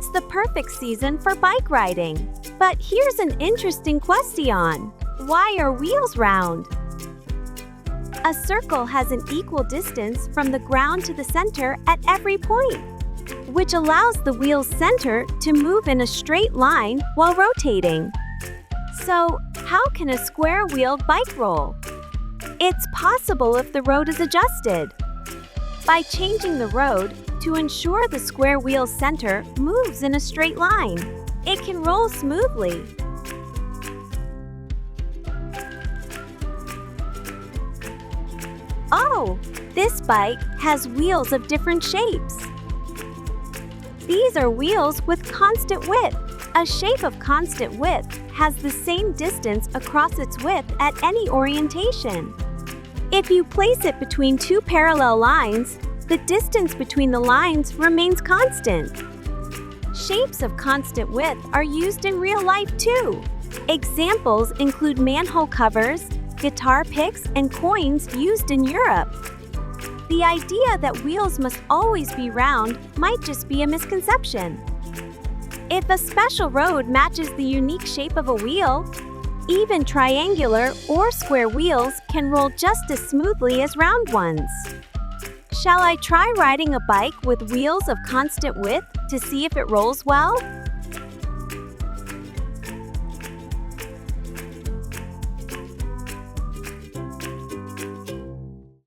It's the perfect season for bike riding. But here's an interesting question. Why are wheels round? A circle has an equal distance from the ground to the center at every point, which allows the wheel's center to move in a straight line while rotating. So, how can a square-wheeled bike roll? It's possible if the road is adjusted. By changing the road to ensure the square wheel's center moves in a straight line, it can roll smoothly. Oh, this bike has wheels of different shapes. These are wheels with constant width. A shape of constant width has the same distance across its width at any orientation. If you place it between two parallel lines, the distance between the lines remains constant. Shapes of constant width are used in real life too. Examples include manhole covers, guitar picks, and coins used in Europe. The idea that wheels must always be round might just be a misconception. If a special road matches the unique shape of a wheel, even triangular or square wheels can roll just as smoothly as round ones. Shall I try riding a bike with wheels of constant width to see if it rolls well?